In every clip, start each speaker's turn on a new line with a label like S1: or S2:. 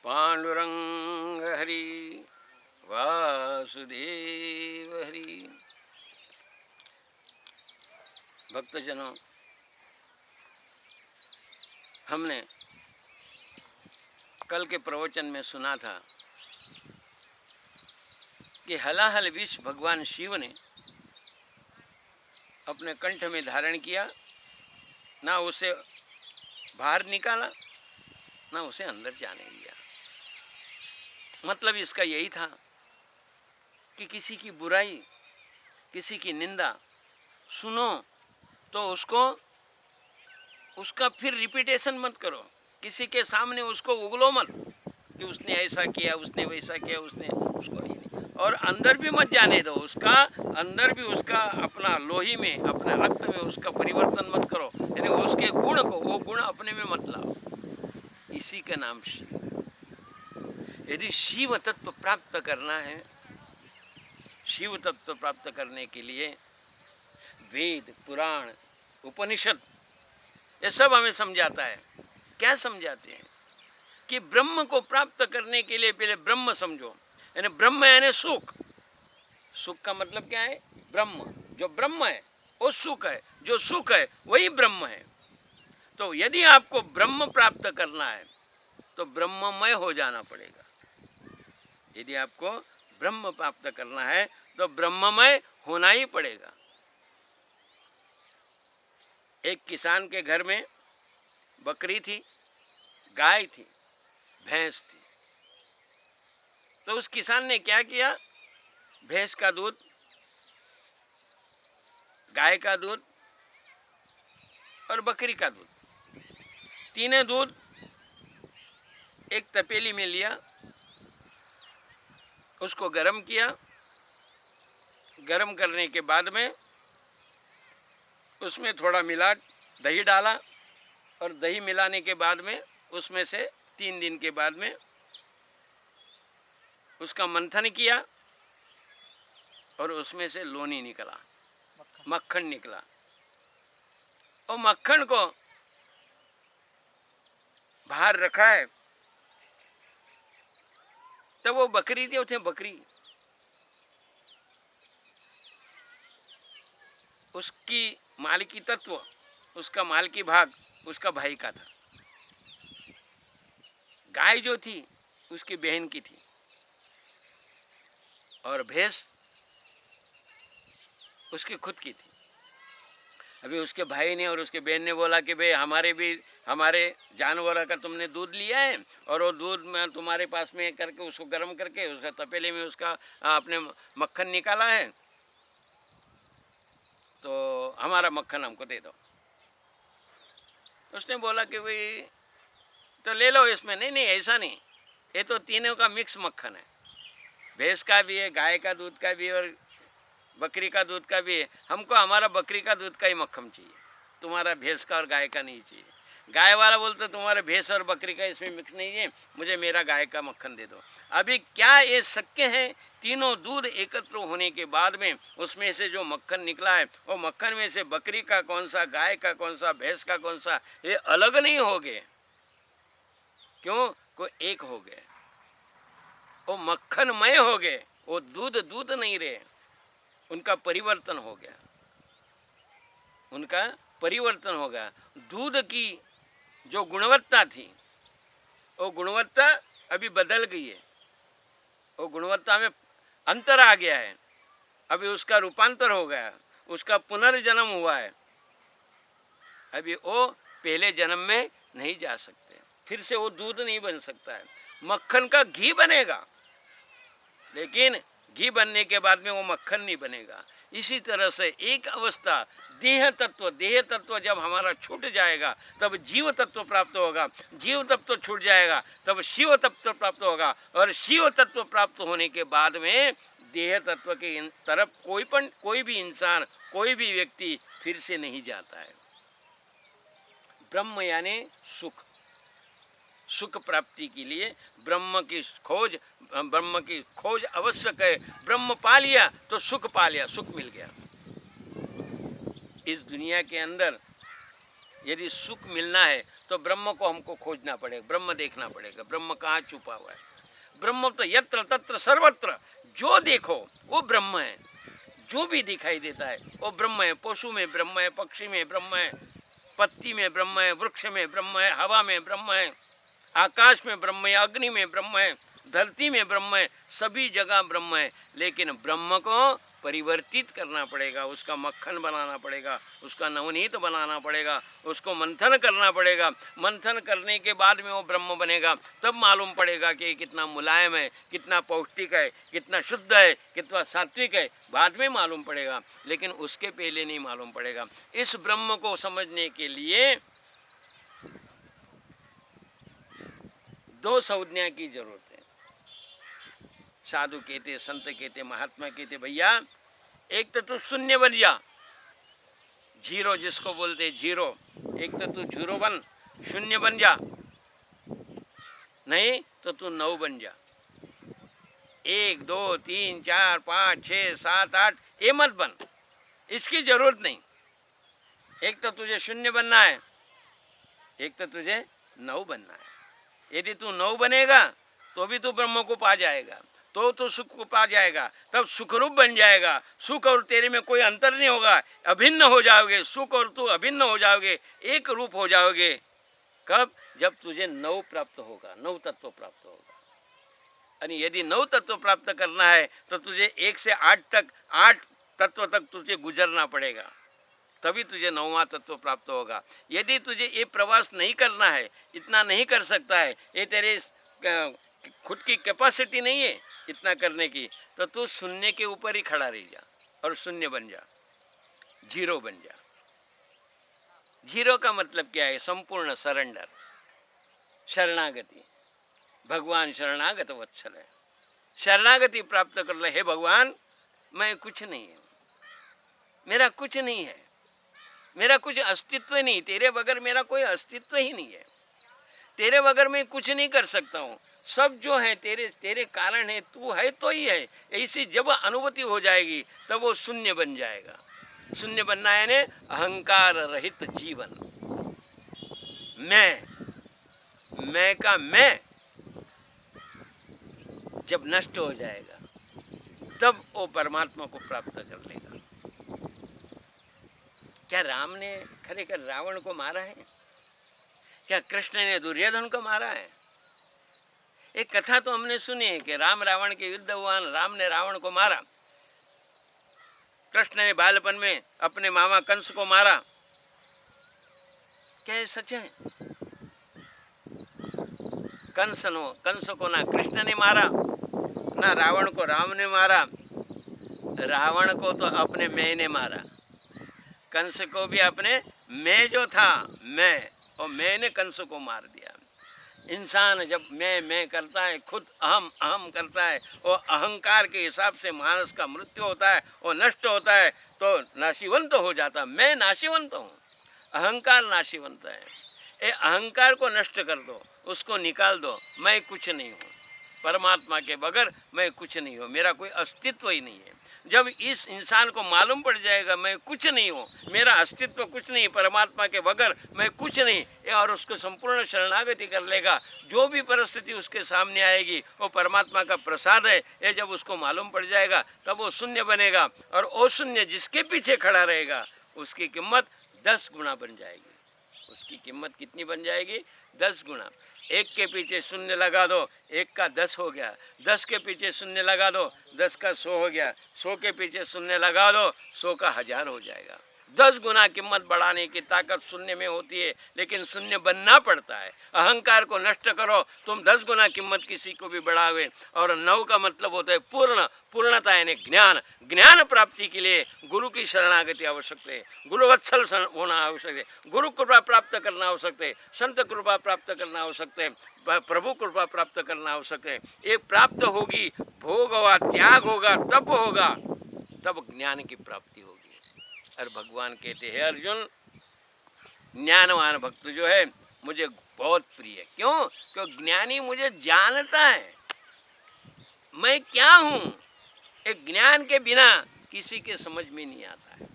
S1: पांडुरंग हरि वासुदेव हरि। भक्तजनों, हमने कल के प्रवचन में सुना था कि हलाहल विष भगवान शिव ने अपने कंठ में धारण किया, ना उसे बाहर निकाला ना उसे अंदर जाने दिया। मतलब इसका यही था कि किसी की बुराई, किसी की निंदा सुनो तो उसका फिर रिपीटेशन मत करो, किसी के सामने उसको उगलो मत कि उसने ऐसा किया, उसने वैसा किया, उसने उसको ही नहीं। और अंदर भी मत जाने दो, उसका अंदर भी उसका अपना लोही में, अपने रक्त में उसका परिवर्तन मत करो, यानी उसके गुण को, वो गुण अपने में मत लाओ। इसी का नाम शिव। यदि शिव तत्व प्राप्त करना है, शिव तत्व प्राप्त करने के लिए वेद, पुराण, उपनिषद ये सब हमें समझाता है। क्या समझाते हैं कि ब्रह्म को प्राप्त करने के लिए पहले ब्रह्म समझो, यानी ब्रह्म यानी सुख। सुख का मतलब क्या है? ब्रह्म। जो ब्रह्म है वो सुख है, जो सुख है वही ब्रह्म है। तो यदि आपको ब्रह्म प्राप्त करना है तो ब्रह्ममय हो जाना पड़ेगा। यदि आपको ब्रह्म प्राप्त करना है तो ब्रह्ममय होना ही पड़ेगा। एक किसान के घर में बकरी थी, गाय थी, भैंस थी। तो उस किसान ने क्या किया? भैंस का दूध, गाय का दूध और बकरी का दूध, तीनों दूध एक तपेली में लिया, उसको गर्म किया। गर्म करने के बाद में उसमें थोड़ा मिला, दही डाला, और दही मिलाने के बाद में उसमें से 3 दिन के बाद में उसका मंथन किया और उसमें से लोनी निकला, मक्खन निकला। और मक्खन को बाहर रखा है। तो वो बकरी थी, उसे बकरी, उसकी मालिकी तत्व, उसका मालिकी भाग उसका भाई का था। गाय जो थी उसकी बहन की थी और भैंस उसकी खुद की थी। अभी उसके भाई ने और उसके बहन ने बोला कि भाई हमारे जानवर का तुमने दूध लिया है और वो दूध में तुम्हारे पास में करके उसको गर्म करके उसका तपेले में उसका अपने मक्खन निकाला है, तो हमारा मक्खन हमको दे दो। उसने बोला कि भाई तो ले लो इसमें। नहीं नहीं, ऐसा नहीं, ये तो तीनों का मिक्स मक्खन है, भैंस का भी है, गाय का दूध का भी है और बकरी का दूध का भी है। हमको हमारा बकरी का दूध का ही मक्खन चाहिए, तुम्हारा भैंस का और गाय का नहीं चाहिए। गाय वाला बोलता तुम्हारे भैंस और बकरी का इसमें मिक्स नहीं है, मुझे मेरा गाय का मक्खन दे दो। अभी क्या ये शक्य है? तीनों दूध एकत्र होने के बाद में उसमें से जो मक्खन निकला है, वो मक्खन में से बकरी का कौन सा, गाय का कौन सा, भैंस का कौन सा, ये अलग नहीं हो गए। क्यों? को एक हो गए, वो मक्खनमय हो गए, वो दूध नहीं रहे, उनका परिवर्तन हो गया, उनका परिवर्तन हो गया। दूध की जो गुणवत्ता थी वो गुणवत्ता अभी बदल गई है, वो गुणवत्ता में अंतर आ गया है, अभी उसका रूपांतर हो गया, उसका पुनर्जन्म हुआ है। अभी वो पहले जन्म में नहीं जा सकते, फिर से वो दूध नहीं बन सकता है। मक्खन का घी बनेगा, लेकिन घी बनने के बाद में वो मक्खन नहीं बनेगा। इसी तरह से एक अवस्था देह तत्व जब हमारा छूट जाएगा तब जीव तत्व प्राप्त होगा, जीव तत्व छूट जाएगा तब शिव तत्व प्राप्त होगा, और शिव तत्व प्राप्त होने के बाद में देह तत्व के तरफ कोई भी इंसान, कोई भी व्यक्ति फिर से नहीं जाता है। ब्रह्म यानी सुख, सुख प्राप्ति के लिए ब्रह्म की खोज आवश्यक है। ब्रह्म पा लिया तो सुख पा लिया, सुख मिल गया। इस दुनिया के अंदर यदि सुख मिलना है तो ब्रह्म को हमको खोजना पड़ेगा, ब्रह्म देखना पड़ेगा। ब्रह्म कहाँ छुपा हुआ है? ब्रह्म तो यत्र तत्र सर्वत्र, जो देखो वो ब्रह्म है। जो भी दिखाई देता है वो ब्रह्म है। पशु में ब्रह्म है, पक्षी में ब्रह्म है, पत्ती में ब्रह्म है, वृक्ष में ब्रह्म है, हवा में ब्रह्म है, आकाश में ब्रह्म है, अग्नि में ब्रह्म है, धरती में ब्रह्म है, सभी जगह ब्रह्म है। लेकिन ब्रह्म को परिवर्तित करना पड़ेगा, उसका मक्खन बनाना पड़ेगा, उसका नवनीत बनाना पड़ेगा, उसको मंथन करना पड़ेगा। मंथन करने के बाद में वो ब्रह्म बनेगा, तब मालूम पड़ेगा कि कितना मुलायम है, कितना पौष्टिक है, कितना शुद्ध है, कितना सात्विक है, बाद में मालूम पड़ेगा, लेकिन उसके पहले नहीं मालूम पड़ेगा। इस ब्रह्म को समझने के लिए दो संज्ञा की जरूरत है। साधु कहते, संत कहते, महात्मा कहते, भैया एक तो तू शून्य बन जा, जीरो जिसको बोलते जीरो, एक तो तू जीरो बन, शून्य बन जा, नहीं तो तू 9 बन जा। 1 2 3 4 5 6 7 8 ये मत बन, इसकी जरूरत नहीं। एक तो तुझे शून्य बनना है, एक तो तुझे 9 बनना है। यदि तू 9 बनेगा तो भी तू ब्रह्म को पा जाएगा, तो सुख को पा जाएगा, तब सुखरूप बन जाएगा। सुख और तेरे में कोई अंतर नहीं होगा, अभिन्न हो जाओगे, सुख और तू अभिन्न हो जाओगे, एक रूप हो जाओगे। कब? जब तुझे 9 प्राप्त होगा, 9 तत्व प्राप्त होगा। यानी यदि 9 तत्व प्राप्त करना है तो तुझे 1 से 8 तक, 8 तत्व तक तुझे गुजरना पड़ेगा, तभी तुझे 9वां तत्व प्राप्त होगा। यदि तुझे ये प्रवास नहीं करना है, इतना नहीं कर सकता है, ये तेरे खुद की कैपेसिटी नहीं है इतना करने की, तो तू शून्य के ऊपर ही खड़ा रह जा और शून्य बन जा, जीरो बन जा। जीरो का मतलब क्या है? संपूर्ण सरेंडर, शरणागति। भगवान शरणागत वत्सल है, शरणागति प्राप्त कर ले। हे भगवान, मैं कुछ नहीं हूँ, मेरा कुछ नहीं है, मेरा कुछ अस्तित्व नहीं, तेरे बगैर मेरा कोई अस्तित्व ही नहीं है, तेरे बगैर मैं कुछ नहीं कर सकता हूँ। सब जो है तेरे कारण है, तू है तो ही है। ऐसी जब अनुभूति हो जाएगी तब वो शून्य बन जाएगा। शून्य बनना है ने अहंकार रहित जीवन। मैं का मैं जब नष्ट हो जाएगा तब वो परमात्मा को प्राप्त कर लेगा। क्या राम ने खरेखर रावण को मारा है? क्या कृष्ण ने दुर्योधन को मारा है? एक कथा तो हमने सुनी है कि राम रावण के युद्ध हुआ, राम ने रावण को मारा, कृष्ण ने बालपन में अपने मामा कंस को मारा। क्या ये सच है? कंस को ना कृष्ण ने मारा, ना रावण को राम ने मारा। रावण को तो अपने मैं ने मारा, कंस को भी अपने मैं जो था मैं, और मैंने कंस को मार दिया। इंसान जब मैं करता है, खुद अहम अहम करता है, और अहंकार के हिसाब से मानस का मृत्यु होता है, वो नष्ट होता है, तो नाशीवंत हो जाता। मैं नाशीवंत हूँ, अहंकार नाशीवंत है। ये अहंकार को नष्ट कर दो, उसको निकाल दो। मैं कुछ नहीं हूँ, परमात्मा के बगैर मैं कुछ नहीं हूँ, मेरा कोई अस्तित्व ही नहीं है। जब इस इंसान को मालूम पड़ जाएगा मैं कुछ नहीं हूँ, मेरा अस्तित्व कुछ नहीं, परमात्मा के बगैर मैं कुछ नहीं, और उसको संपूर्ण शरणागति कर लेगा, जो भी परिस्थिति उसके सामने आएगी वो परमात्मा का प्रसाद है, ये जब उसको मालूम पड़ जाएगा तब वो शून्य बनेगा। और वो शून्य जिसके पीछे खड़ा रहेगा उसकी कीमत 10 गुना बन जाएगी। उसकी कीमत कितनी बन जाएगी? 10 गुना। 1 के पीछे शून्य लगा दो, 1 का 10 हो गया। 10 के पीछे शून्य लगा दो, 10 का 100 हो गया। 100 के पीछे शून्य लगा दो, 100 का 1000 हो जाएगा। 10 गुना कीमत बढ़ाने की ताकत शून्य में होती है, लेकिन शून्य बनना पड़ता है। अहंकार को नष्ट करो, तुम 10 गुना कीमत किसी को भी बढ़ावे। और 9 का मतलब होता है पूर्णता, यानी ज्ञान। ज्ञान प्राप्ति के लिए गुरु की शरणागति आवश्यक है, गुरु वत्सल होना आवश्यक है, गुरु कृपा प्राप्त करना आवश्यक है, संत कृपा प्राप्त करना आवश्यक है, प्रभु कृपा प्राप्त करना आवश्यक है। ये प्राप्त होगी, भोग होगा, त्याग होगा, तप होगा, तब ज्ञान की प्राप्ति होगी। और भगवान कहते हैं अर्जुन, ज्ञानवान भक्त जो है मुझे बहुत प्रिय है। क्यों? क्योंकि ज्ञानी मुझे जानता है मैं क्या हूँ। एक ज्ञान के बिना किसी के समझ में नहीं आता है,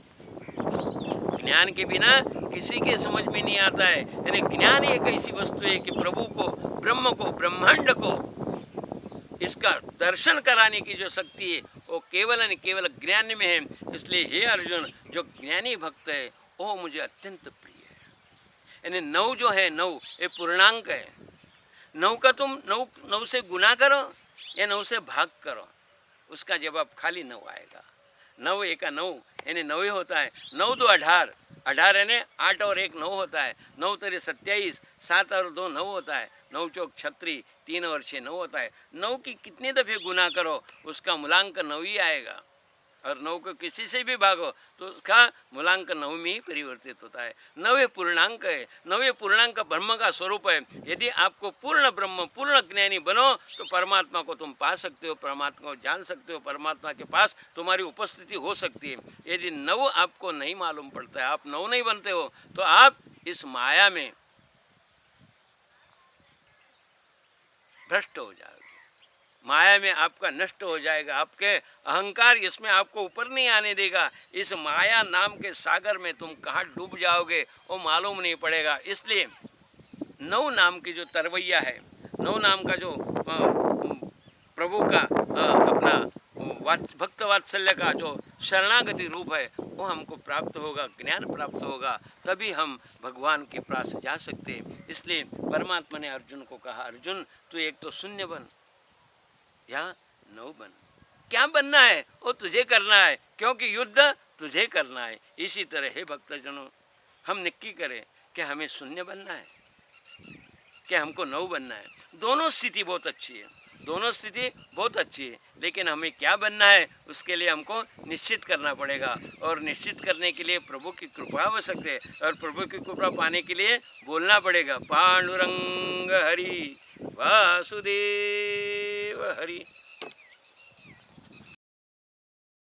S1: ज्ञान के बिना किसी के समझ में नहीं आता है। यानी ज्ञान एक ऐसी वस्तु है कि प्रभु को, ब्रह्म को, ब्रह्मांड को इसका दर्शन कराने की जो शक्ति है वो केवल और केवल ज्ञान में है। इसलिए हे अर्जुन, जो ज्ञानी भक्त है वो मुझे अत्यंत प्रिय है। यानी 9 जो है, 9 ये पूर्णांक है। 9 का तुम 9 से गुना करो या 9 से भाग करो, उसका जवाब खाली 9 आएगा। 9 एका 9 यानी 9 ही होता है। 9 2 18, 18 यानी 8 और 1 9 होता है। 9 तेरे 27, 7 और 2 9 होता है। 9 चौक 36, 3 और 6 9 होता है। 9 की कितने दफ़े गुना करो उसका मूलांक 9 ही आएगा। और 9 को किसी से भी भागो तो उसका मूलांक 9 में ही परिवर्तित होता है। 9 पूर्णांक है। 9 पूर्णांक ब्रह्म का स्वरूप है। यदि आपको पूर्ण ब्रह्म, पूर्ण ज्ञानी बनो तो परमात्मा को तुम पा सकते हो, परमात्मा को जान सकते हो, परमात्मा के पास तुम्हारी उपस्थिति हो सकती है। यदि 9 आपको नहीं मालूम पड़ता है, आप 9 नहीं बनते हो, तो आप इस माया में भ्रष्ट हो जाओगे। माया में आपका नष्ट हो जाएगा। आपके अहंकार इसमें आपको ऊपर नहीं आने देगा। इस माया नाम के सागर में तुम कहाँ डूब जाओगे वो मालूम नहीं पड़ेगा। इसलिए 9 नाम की जो तरवैया है, 9 नाम का जो प्रभु का अपना भक्त वात्सल्य का जो शरणागति रूप है वो हमको प्राप्त होगा, ज्ञान प्राप्त होगा, तभी हम भगवान के पास जा सकते हैं। इसलिए परमात्मा ने अर्जुन को कहा, अर्जुन तू एक तो शून्य बन या 9 बन। क्या बनना है वो तुझे करना है, क्योंकि युद्ध तुझे करना है। इसी तरह हे भक्तजनों, हम नक्की करें कि हमें शून्य बनना है कि हमको 9 बनना है। दोनों स्थिति बहुत अच्छी है, दोनों स्थिति बहुत अच्छी है, लेकिन हमें क्या बनना है उसके लिए हमको निश्चित करना पड़ेगा। और निश्चित करने के लिए प्रभु की कृपा आवश्यक है। और प्रभु की कृपा पाने के लिए बोलना पड़ेगा, पांडुरंग हरि वासुदेव हरि।